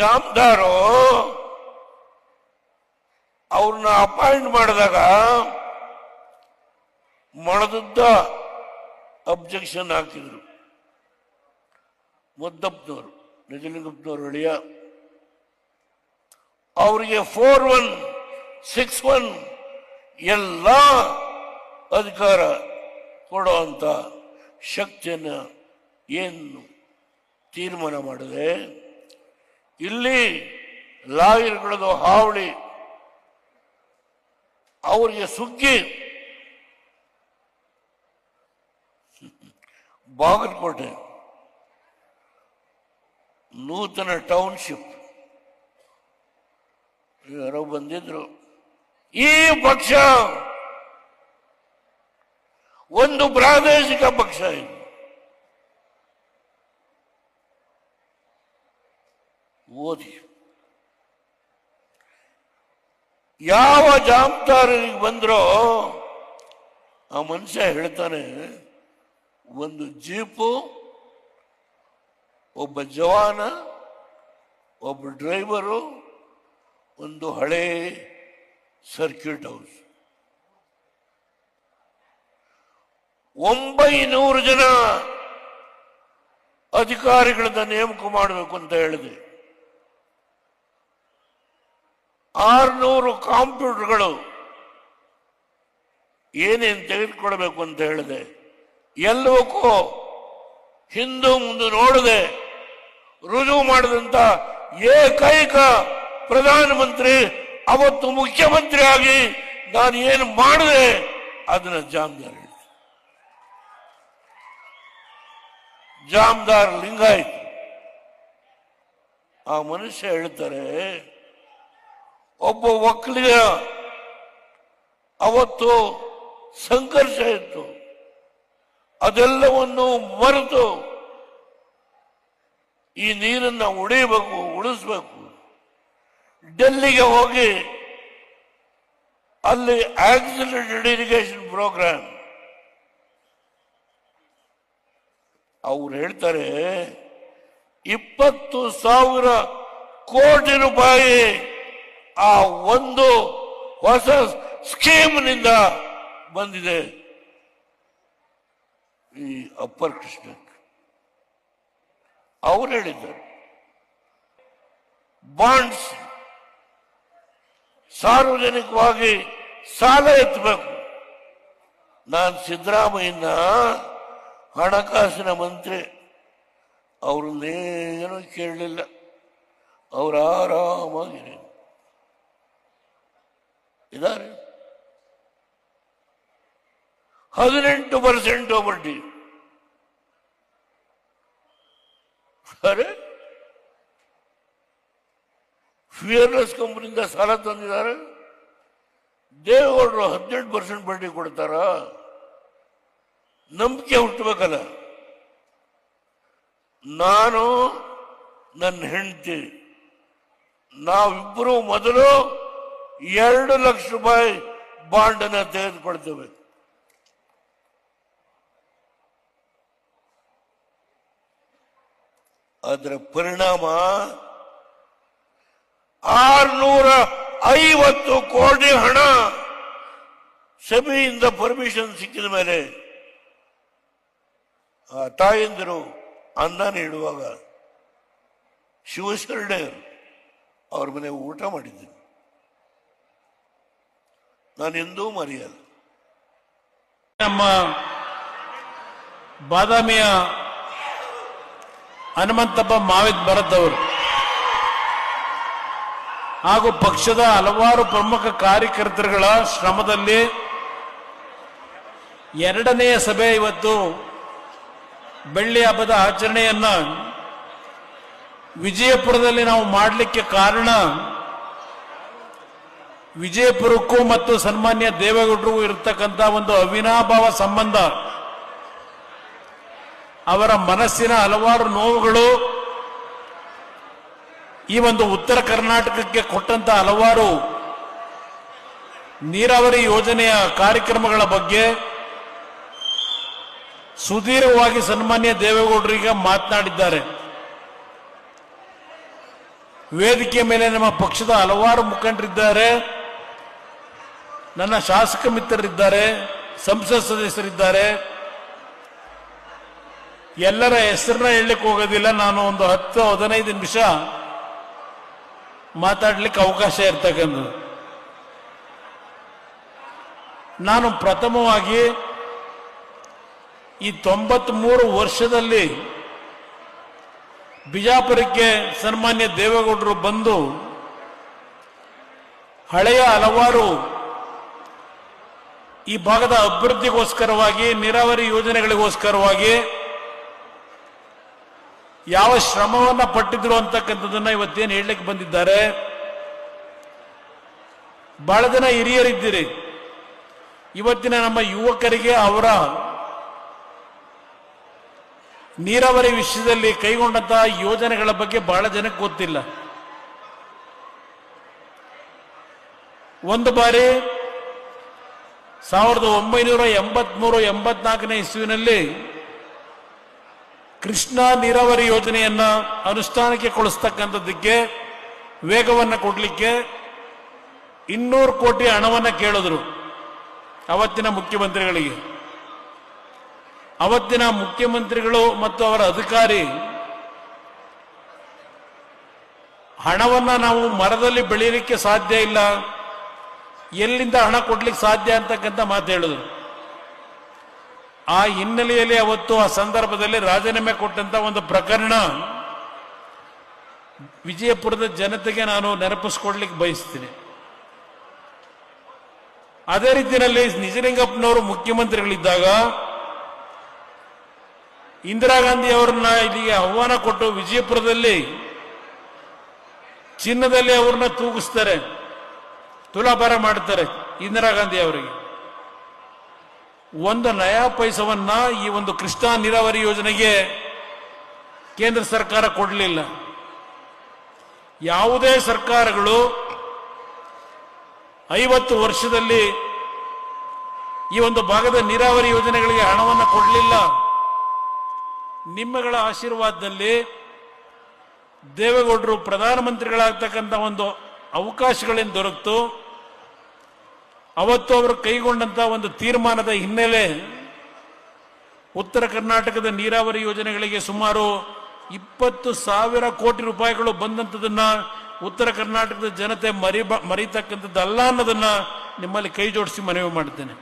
ಜಾಮದಾರು ಅವ್ರನ್ನ ಅಪಾಯಿಂಟ್ ಮಾಡಿದಾಗ ಮೊಳದುದ್ದ ಅಬ್ಜೆಕ್ಷನ್ ಹಾಕಿದ್ರು. ಮುದ್ದಪ್ಪನವರು, ನಿಜಲಿಂಗಪ್ಪನವರು ಅಳಿಯ, ಅವರಿಗೆ 4161 ಎಲ್ಲ ಅಧಿಕಾರ ಕೊಡುವಂತ ಶಕ್ತಿಯನ್ನು ಏನು ತೀರ್ಮಾನ ಮಾಡಿದೆ. ಇಲ್ಲಿ ಲಾಯರ್ಗಳದು ಹಾವಳಿ ಅವರಿಗೆ ಸುಗ್ಗಿ. ಬಾಗಲಕೋಟೆ ನೂತನ ಟೌನ್ಶಿಪ್ ಯಾರೋ ಬಂದಿದ್ರು. ಈ ಪಕ್ಷ ಒಂದು ಪ್ರಾದೇಶಿಕ ಪಕ್ಷ ಇದು. ಓದಿ, ಯಾವ ಜವಾಬ್ದಾರಿಗೆ ಬಂದ್ರೋ ಆ ಮನುಷ್ಯ ಹೇಳ್ತಾನೆ, ಒಂದು ಜೀಪು, ಒಬ್ಬ ಜವಾನ, ಒಬ್ಬ ಡ್ರೈವರು, ಒಂದು ಹಳೆ ಸರ್ಕ್ಯೂಟ್ ಹೌಸ್, 900 ಜನ ಅಧಿಕಾರಿಗಳನ್ನ ನೇಮಕ ಮಾಡಬೇಕು ಅಂತ ಹೇಳಿದೆ. 600 ಕಂಪ್ಯೂಟರ್ಗಳು ಏನೇನು ತೆಗೆದುಕೊಳ್ಬೇಕು ಅಂತ ಹೇಳಿದೆ. ಎಲ್ಲವಕ್ಕೂ ಹಿಂದೂ ಮುಂದೆ ನೋಡದೆ ರುಜುವು ಮಾಡಿದಂತ ಏಕೈಕ ಪ್ರಧಾನಮಂತ್ರಿ, ಅವತ್ತು ಮುಖ್ಯಮಂತ್ರಿ ಆಗಿ ನಾನು ಏನು ಮಾಡಿದೆ ಅದನ್ನ ಜಾಮದಾರ್ ಲಿಂಗಾಯತ್. ಆ ಮನುಷ್ಯ ಹೇಳ್ತಾರೆ, ಒಬ್ಬ ಒಕ್ಕಲಿಗ ಅವತ್ತು ಸಂಘರ್ಷ ಇತ್ತು, ಅದೆಲ್ಲವನ್ನು ಮರೆತು ಈ ನೀರನ್ನು ಉಳಿಬೇಕು, ಉಳಿಸ್ಬೇಕು. ಡೆಲ್ಲಿಗೆ ಹೋಗಿ ಅಲ್ಲಿ ಆಕ್ಸಿಲರೇಟೆಡ್ ಇರಿಗೇಷನ್ ಪ್ರೋಗ್ರಾಮ್ ಅವ್ರು ಹೇಳ್ತಾರೆ 20,000 ಕೋಟಿ ರೂಪಾಯಿ ಆ ಒಂದು ಹೊಸ ಸ್ಕೀಮ್ನಿಂದ ಬಂದಿದೆ ಈ ಅಪ್ಪರ್ ಕೃಷ್ಣ. ಅವ್ರು ಹೇಳಿದ್ದಾರೆ ಬಾಂಡ್ಸ್ ಸಾರ್ವಜನಿಕವಾಗಿ ಸಾಲ ಎತ್ತಬೇಕು. ನಾನು ಸಿದ್ದರಾಮಯ್ಯನ ಹಣಕಾಸಿನ ಮಂತ್ರಿ, ಅವ್ರನ್ನೇನೂ ಕೇಳಲಿಲ್ಲ, ಅವ್ರು ಆರಾಮಾಗಿ ಇದ್ದಾರೆ. 18% ಬಡ್ಡಿ. ಅರೆ, ಫಿಯರ್ಲೆಸ್ ಕಂಪನಿಯಿಂದ ಸಾಲ ತಂದಿದ್ದಾರೆ. ದೇವೇಗೌಡರು 18% ಬಡ್ಡಿ ಕೊಡ್ತಾರ? ನಂಬಿಕೆ ಹುಟ್ಟಬೇಕಲ್ಲ. ನಾನು ನನ್ನ ಹೆಂಡತಿ ನಾವಿಬ್ಬರು ಮೊದಲು 2 ಲಕ್ಷ ರೂಪಾಯಿ ಬಾಂಡ್ ಅನ್ನ ತೆಗೆದುಕೊಳ್ತೇವೆ. ಅದರ ಪರಿಣಾಮ 650 ಕೋಟಿ ಹಣ ಸೆಬಿಯಿಂದ ಪರ್ಮಿಷನ್ ಸಿಕ್ಕಿದ ಮೇಲೆ ಆ ತಾಯಂದಿರು ಅನ್ನ ನೀಡುವಾಗ ಶಿವಶರಣೆ ಅವ್ರ ಮನೆ ಊಟ ಮಾಡಿದ್ದೀನಿ, ನಾನೆಂದೂ ಮರೆಯಲ್ಲ. ನಮ್ಮ ಬಾದಾಮಿಯ ಹನುಮಂತಪ್ಪ ಮಾವಿದ್ ಭರತ್ ಅವರು ಹಾಗೂ ಪಕ್ಷದ ಹಲವಾರು ಪ್ರಮುಖ ಕಾರ್ಯಕರ್ತರುಗಳ ಶ್ರಮದಲ್ಲಿ 2ನೇ ಸಭೆ ಇವತ್ತು ಬೆಳ್ಳಿ ಹಬ್ಬದ ಆಚರಣೆಯನ್ನ ವಿಜಯಪುರದಲ್ಲಿ ನಾವು ಮಾಡಲಿಕ್ಕೆ ಕಾರಣ, ವಿಜಯಪುರಕ್ಕೂ ಮತ್ತು ಸನ್ಮಾನ್ಯ ದೇವೇಗೌಡರಿಗೂ ಇರತಕ್ಕಂಥ ಒಂದು ಅವಿನಾಭಾವ ಸಂಬಂಧ, ಅವರ ಮನಸ್ಸಿನ ಹಲವಾರು ನೋವುಗಳು, ಈ ಒಂದು ಉತ್ತರ ಕರ್ನಾಟಕಕ್ಕೆ ಕೊಟ್ಟಂತ ಹಲವಾರು ನೀರಾವರಿ ಯೋಜನೆಯ ಕಾರ್ಯಕ್ರಮಗಳ ಬಗ್ಗೆ ಸುದೀರ್ಘವಾಗಿ ಸನ್ಮಾನ್ಯ ದೇವೇಗೌಡರಿಗೆ ಮಾತನಾಡಿದ್ದಾರೆ. ವೇದಿಕೆ ಮೇಲೆ ನಮ್ಮ ಪಕ್ಷದ ಹಲವಾರು ಮುಖಂಡರಿದ್ದಾರೆ, ನನ್ನ ಶಾಸಕ ಮಿತ್ರರಿದ್ದಾರೆ, ಸಂಸತ್ ಸದಸ್ಯರಿದ್ದಾರೆ. ಎಲ್ಲರ ಹೆಸರನ್ನ ಹೇಳಲಿಕ್ಕೆ ಹೋಗೋದಿಲ್ಲ. ನಾನು ಒಂದು 10-15 ನಿಮಿಷ ಮಾತಾಡ್ಲಿಕ್ಕೆ ಅವಕಾಶ ಇರ್ತಕ್ಕಂಥದ್ದು. ನಾನು ಪ್ರಥಮವಾಗಿ ಈ 93 ವರ್ಷದಲ್ಲಿ ಬಿಜಾಪುರಕ್ಕೆ ಸನ್ಮಾನ್ಯ ದೇವೇಗೌಡರು ಬಂದು ಹಳೆಯ ಹಲವಾರು ಈ ಭಾಗದ ಅಭಿವೃದ್ಧಿಗೋಸ್ಕರವಾಗಿ, ನೀರಾವರಿ ಯೋಜನೆಗಳಿಗೋಸ್ಕರವಾಗಿ ಯಾವ ಶ್ರಮವನ್ನ ಪಟ್ಟಿದ್ರು ಅಂತಕ್ಕಂಥದ್ದನ್ನ ಇವತ್ತೇನು ಹೇಳಲಿಕ್ಕೆ ಬಂದಿದ್ದಾರೆ. ಬಹಳ ಜನ ಹಿರಿಯರಿದ್ದೀರಿ. ಇವತ್ತಿನ ನಮ್ಮ ಯುವಕರಿಗೆ ಅವರ ನೀರಾವರಿ ವಿಷಯದಲ್ಲಿ ಕೈಗೊಂಡಂತಹ ಯೋಜನೆಗಳ ಬಗ್ಗೆ ಬಹಳ ಜನಕ್ಕೆ ಗೊತ್ತಿಲ್ಲ. ಒಂದು ಬಾರಿ 1983-84 ಇಸ್ವಿನಲ್ಲಿ ಕೃಷ್ಣಾ ನೀರಾವರಿ ಯೋಜನೆಯನ್ನ ಅನುಷ್ಠಾನಕ್ಕೆ ಕೊಡಿಸ್ತಕ್ಕಂಥದ್ದಕ್ಕೆ ವೇಗವನ್ನು ಕೊಡಲಿಕ್ಕೆ 200 ಕೋಟಿ ಹಣವನ್ನು ಕೇಳಿದ್ರು ಅವತ್ತಿನ ಮುಖ್ಯಮಂತ್ರಿಗಳಿಗೆ. ಅವತ್ತಿನ ಮುಖ್ಯಮಂತ್ರಿಗಳು ಮತ್ತು ಅವರ ಅಧಿಕಾರಿ ಹಣವನ್ನ ನಾವು ಮರದಲ್ಲಿ ಬೆಳೆಯಲಿಕ್ಕೆ ಸಾಧ್ಯ ಇಲ್ಲ, ಎಲ್ಲಿಂದ ಹಣ ಕೊಡ್ಲಿಕ್ಕೆ ಸಾಧ್ಯ ಅಂತಕ್ಕಂಥ ಮಾತು ಹೇಳಿದ್ರು. ಆ ಹಿನ್ನೆಲೆಯಲ್ಲಿ ಅವತ್ತು ಆ ಸಂದರ್ಭದಲ್ಲಿ ರಾಜೀನಾಮೆ ಕೊಟ್ಟಂತ ಒಂದು ಪ್ರಕರಣ ವಿಜಯಪುರದ ಜನತೆಗೆ ನಾನು ನೆನಪಿಸ್ಕೊಡ್ಲಿಕ್ಕೆ ಬಯಸ್ತೀನಿ. ಅದೇ ರೀತಿಯಲ್ಲಿ ನಿಜಲಿಂಗಪ್ಪನವರು ಮುಖ್ಯಮಂತ್ರಿಗಳಿದ್ದಾಗ ಇಂದಿರಾ ಗಾಂಧಿ ಅವರನ್ನ ಇಲ್ಲಿಗೆ ಆಹ್ವಾನ ಕೊಟ್ಟು ವಿಜಯಪುರದಲ್ಲಿ ಚಿನ್ನದಲ್ಲಿ ಅವ್ರನ್ನ ತೂಗಿಸ್ತಾರೆ, ತುಲಾಭಾರ ಮಾಡ್ತಾರೆ ಇಂದಿರಾ ಗಾಂಧಿ ಅವರಿಗೆ. ಒಂದು ನಯಾ ಪೈಸವನ್ನ ಈ ಒಂದು ಕೃಷ್ಣಾ ನೀರಾವರಿ ಯೋಜನೆಗೆ ಕೇಂದ್ರ ಸರ್ಕಾರ ಕೊಡಲಿಲ್ಲ. ಯಾವುದೇ ಸರ್ಕಾರಗಳು 50 ವರ್ಷದಲ್ಲಿ ಈ ಒಂದು ಭಾಗದ ನೀರಾವರಿ ಯೋಜನೆಗಳಿಗೆ ಹಣವನ್ನು ಕೊಡಲಿಲ್ಲ. ನಿಮ್ಮಗಳ ಆಶೀರ್ವಾದದಲ್ಲಿ ದೇವೇಗೌಡರು ಪ್ರಧಾನಮಂತ್ರಿಗಳಾಗ್ತಕ್ಕಂಥ ಒಂದು ಅವಕಾಶಗಳೇನು ದೊರಕಿತು. ಅವತ್ತು ಅವರು ಕೈಗೊಂಡಂತಹ ಒಂದು ತೀರ್ಮಾನದ ಹಿನ್ನೆಲೆ ಉತ್ತರ ಕರ್ನಾಟಕದ ನೀರಾವರಿ ಯೋಜನೆಗಳಿಗೆ ಸುಮಾರು 20,000 ಕೋಟಿ ರೂಪಾಯಿಗಳು ಬಂದಂಥದನ್ನ ಉತ್ತರ ಕರ್ನಾಟಕದ ಜನತೆ ಮರಿತಕ್ಕಂಥದ್ದಲ್ಲ ಅನ್ನೋದನ್ನ ನಿಮ್ಮಲ್ಲಿ ಕೈ ಜೋಡಿಸಿ ಮನವಿ ಮಾಡ್ತೇನೆ.